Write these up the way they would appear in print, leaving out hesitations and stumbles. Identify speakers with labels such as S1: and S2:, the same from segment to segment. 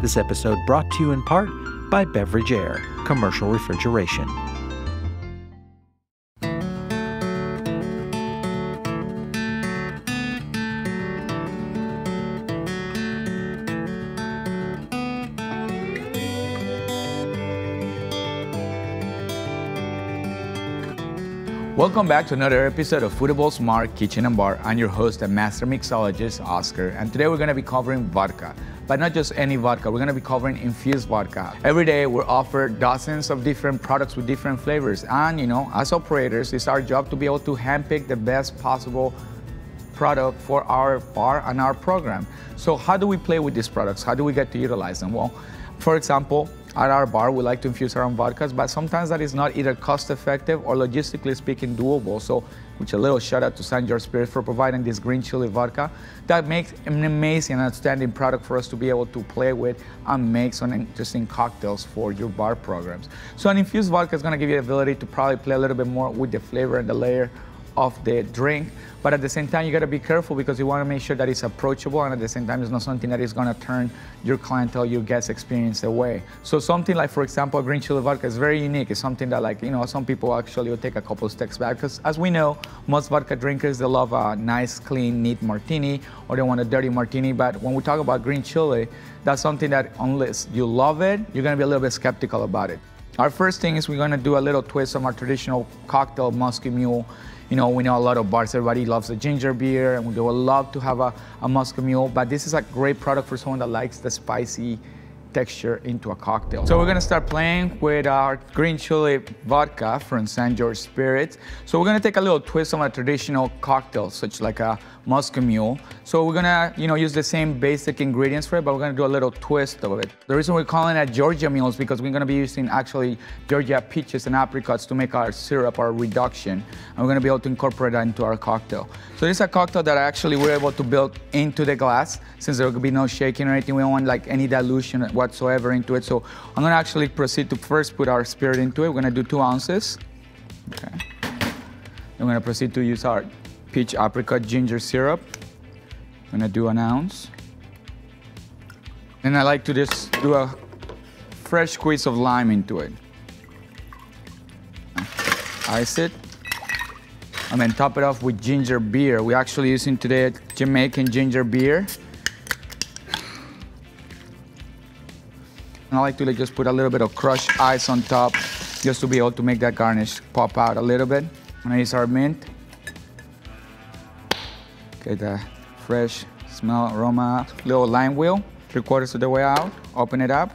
S1: This episode brought to you in part by Beverage Air, commercial refrigeration.
S2: Welcome back to another episode of Foodable Smart Kitchen and Bar. I'm your host and master mixologist, Oscar, and today we're going to be covering vodka. But not just any vodka, we're going to be covering infused vodka. Every day we're offered dozens of different products with different flavors, and as operators, it's our job to be able to handpick the best possible product for our bar and our program. So how do we play with these products? How do we get to utilize them? Well, for example, at our bar, we like to infuse our own vodkas, but sometimes that is not either cost-effective or logistically speaking doable. So, which a little shout out to San George Spirits for providing this green chili vodka. That makes an amazing and outstanding product for us to be able to play with and make some interesting cocktails for your bar programs. So an infused vodka is going to give you the ability to probably play a little bit more with the flavor and the layer of the drink, but at the same time you got to be careful because you want to make sure that it's approachable, and at the same time it's not something that is going to turn your clientele, your guest experience away. So something like, for example, green chili vodka is very unique. It's something that, some people actually will take a couple of steps back, because as we know, most vodka drinkers, they love a nice, clean, neat martini, or they want a dirty martini. But when we talk about green chili, that's something that unless you love it, you're going to be a little bit skeptical about it. Our first thing is we're going to do a little twist on our traditional cocktail, Musky Mule. We know a lot of bars, everybody loves a ginger beer, and we would love to have a Musky Mule, but this is a great product for someone that likes the spicy texture into a cocktail. So we're gonna start playing with our green chili vodka from San George Spirits. So we're gonna take a little twist on a traditional cocktail, such like a Musky Mule. So we're gonna, use the same basic ingredients for it, but we're gonna do a little twist of it. The reason we're calling it Georgia Mule is because we're gonna be using actually Georgia peaches and apricots to make our syrup, our reduction, and we're gonna be able to incorporate that into our cocktail. So this is a cocktail that actually we're able to build into the glass, since there will be no shaking or anything. We don't want like any dilution whatsoever into it. So I'm gonna actually proceed to first put our spirit into it. We're gonna do 2 ounces. Okay. I'm gonna proceed to use our peach apricot ginger syrup. I'm gonna do 1 ounce. And I like to just do a fresh squeeze of lime into it. Ice it. And then top it off with ginger beer. We're actually using today Jamaican ginger beer. And I like to just put a little bit of crushed ice on top, just to be able to make that garnish pop out a little bit. And I use our mint. Get that fresh smell, aroma. Little lime wheel, 3/4 of the way out. Open it up.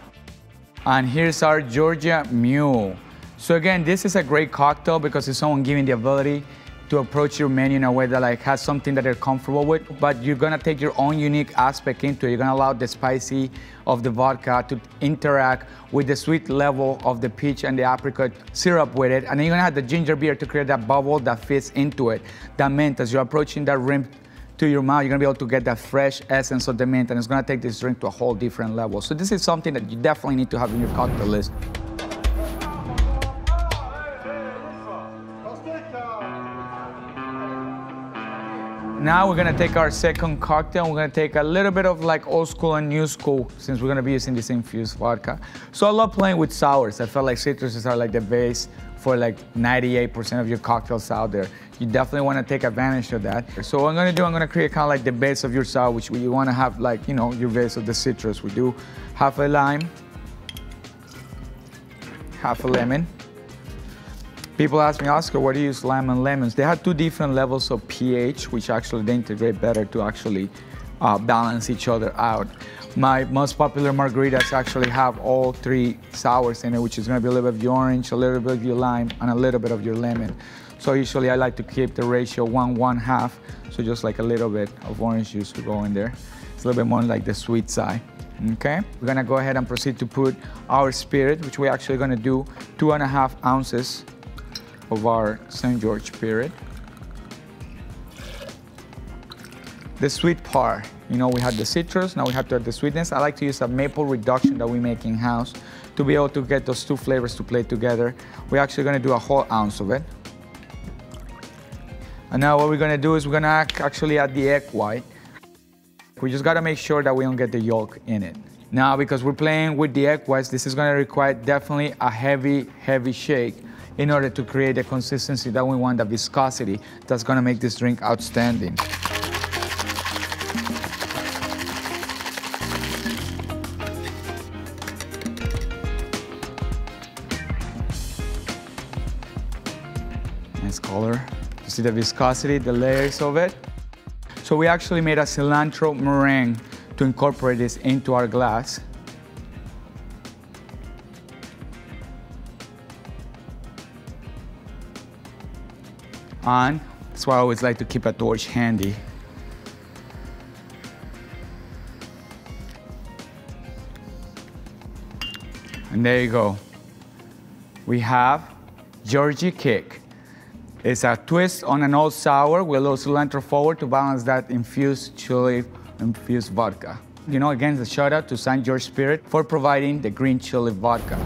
S2: And here's our Georgia Mule. So again, this is a great cocktail because it's someone giving the ability to approach your menu in a way that has something that they're comfortable with, but you're gonna take your own unique aspect into it. You're gonna allow the spicy of the vodka to interact with the sweet level of the peach and the apricot syrup with it, and then you're gonna have the ginger beer to create that bubble that fits into it. That mint, as you're approaching that rim to your mouth, you're gonna be able to get that fresh essence of the mint, and it's gonna take this drink to a whole different level. So this is something that you definitely need to have in your cocktail list. Now we're gonna take our second cocktail, and we're gonna take a little bit of old school and new school, since we're gonna be using this infused vodka. So I love playing with sours. I felt like citruses are the base for 98% of your cocktails out there. You definitely wanna take advantage of that. So what I'm gonna do, I'm gonna create kind of the base of your sour, which you wanna have your base of the citrus. We do half a lime, half a lemon. People ask me, Oscar, why do you use lime and lemons? They have 2 different levels of pH, which actually they integrate better to actually balance each other out. My most popular margaritas actually have all 3 sours in it, which is gonna be a little bit of your orange, a little bit of your lime, and a little bit of your lemon. So usually I like to keep the ratio 1-1/2, so just a little bit of orange juice will go in there. It's a little bit more the sweet side. Okay, we're gonna go ahead and proceed to put our spirit, which we're actually gonna do 2.5 ounces of our St. George Spirit. The sweet part, we had the citrus, now we have to add the sweetness. I like to use a maple reduction that we make in-house to be able to get those 2 flavors to play together. We're actually gonna do a whole ounce of it. And now what we're gonna do is we're gonna actually add the egg white. We just gotta make sure that we don't get the yolk in it. Now, because we're playing with the egg whites, this is going to require definitely a heavy shake in order to create the consistency that we want, the viscosity that's going to make this drink outstanding. Nice color. You see the viscosity, the layers of it? So we actually made a cilantro meringue to incorporate this into our glass. And that's why I always like to keep a torch handy. And there you go. We have Georgie Kick. It's a twist on an old sour with a little cilantro forward to balance that infused vodka. You know, again, a shout out to St. George Spirit for providing the green chili vodka.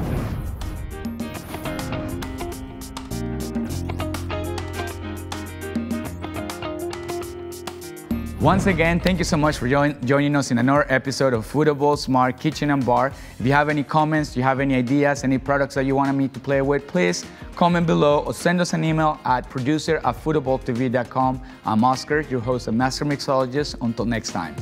S2: Once again, thank you so much for joining us in another episode of Foodable Smart Kitchen and Bar. If you have any comments, you have any ideas, any products that you want me to play with, please comment below or send us an email at producer@foodabletv.com. I'm Oscar, your host and master mixologist. Until next time.